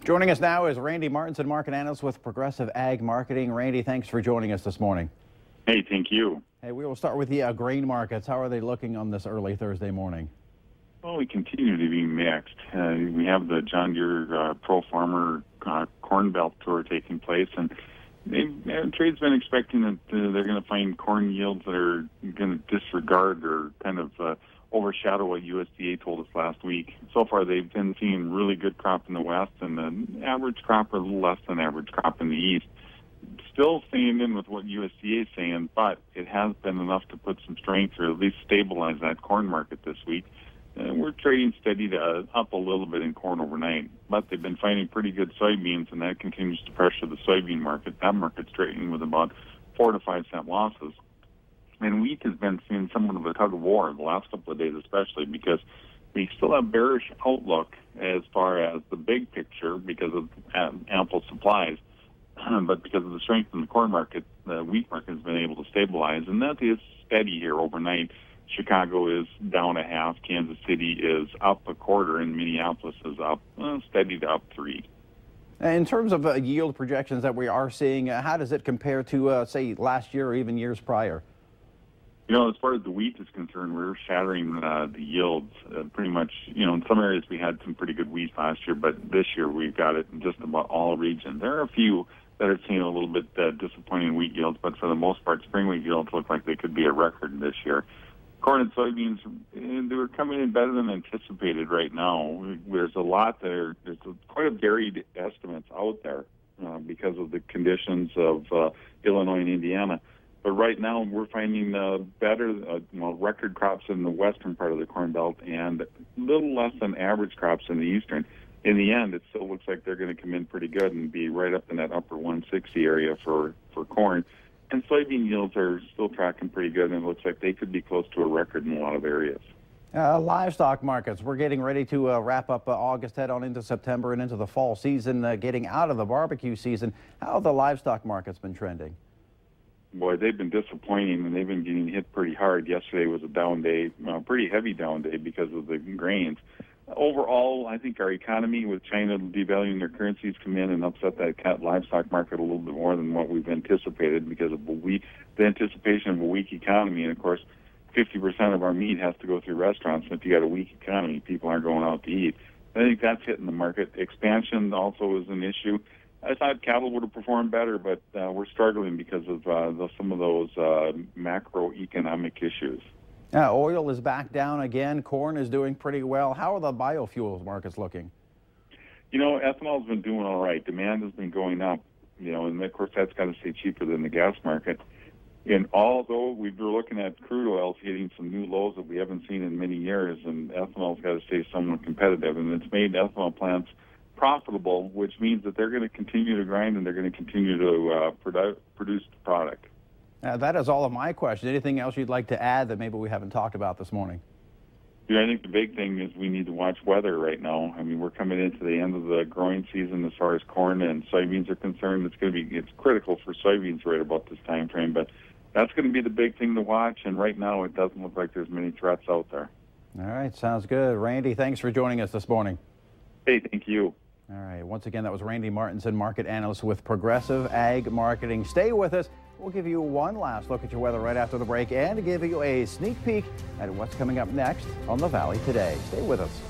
Joining us now is Randy Martinson, market analyst with Progressive Ag Marketing. Randy, thanks for joining us this morning. Hey, thank you. Hey, we will start with the grain markets. How are they looking on this early Thursday morning? Well, we continue to be mixed. We have the John Deere Pro Farmer Corn Belt Tour taking place, and trade's been expecting that they're going to find corn yields that are going to disregard or kind of overshadow what USDA told us last week. So far, they've been seeing really good crop in the west and an average crop or a little less than average crop in the east. Still staying in with what USDA is saying, but it has been enough to put some strength or at least stabilize that corn market this week. We're trading steady to up a little bit in corn overnight, but they've been finding pretty good soybeans, and that continues to pressure the soybean market. That market's trading with about 4 to 5 cent losses. And wheat has been seeing somewhat of a tug of war the last couple of days, especially because we still have bearish outlook as far as the big picture because of ample supplies. But because of the strength in the corn market, the wheat market has been able to stabilize, and that is steady here overnight. Chicago is down a half, Kansas City is up a quarter, and Minneapolis is up steady to up 3. In terms of yield projections that we are seeing, how does it compare to, say, last year or even years prior? You know, as far as the wheat is concerned, we're shattering the yields pretty much. You know, in some areas we had some pretty good wheat last year, but this year we've got it in just about all regions. There are a few that are seeing a little bit disappointing wheat yields, but for the most part, spring wheat yields look like they could be a record this year. Corn and soybeans, they were coming in better than anticipated right now. There's a lot there's quite a varied estimates out there because of the conditions of Illinois and Indiana. But right now, we're finding better record crops in the western part of the Corn Belt and a little less than average crops in the eastern. In the end, it still looks like they're going to come in pretty good and be right up in that upper 160 area for corn. And soybean yields are still tracking pretty good, and it looks like they could be close to a record in a lot of areas. Livestock markets, we're getting ready to wrap up August, head on into September and into the fall season, getting out of the barbecue season. How have the livestock markets been trending? Boy, they've been disappointing, and they've been getting hit pretty hard. Yesterday was a down day, pretty heavy down day because of the grains. Overall, I think our economy, with China devaluing their currencies, come in and upset that livestock market a little bit more than what we've anticipated because of the anticipation of a weak economy. And, of course, 50% of our meat has to go through restaurants. And if you got a weak economy, people aren't going out to eat. I think that's hitting the market. Expansion also is an issue. I thought cattle would have performed better, but we're struggling because of some of those macroeconomic issues. Oil is back down again. Corn is doing pretty well. How are the biofuels markets looking? You know, ethanol's been doing all right. Demand has been going up, you know, and of course that's got to stay cheaper than the gas market. And although we were looking at crude oils hitting some new lows that we haven't seen in many years, and ethanol's got to stay somewhat competitive, and it's made ethanol plants profitable, which means that they're going to continue to grind and they're going to continue to produce the product. That is all of my questions. Anything else you'd like to add that maybe we haven't talked about this morning? Yeah, I think the big thing is we need to watch weather right now. I mean, we're coming into the end of the growing season as far as corn and soybeans are concerned. It's critical for soybeans right about this time frame, but that's going to be the big thing to watch. And right now, it doesn't look like there's many threats out there. All right, sounds good. Randy, thanks for joining us this morning. Hey, thank you. All right, once again, that was Randy Martinson, market analyst with Progressive Ag Marketing. Stay with us. We'll give you one last look at your weather right after the break and give you a sneak peek at what's coming up next on the Valley Today. Stay with us.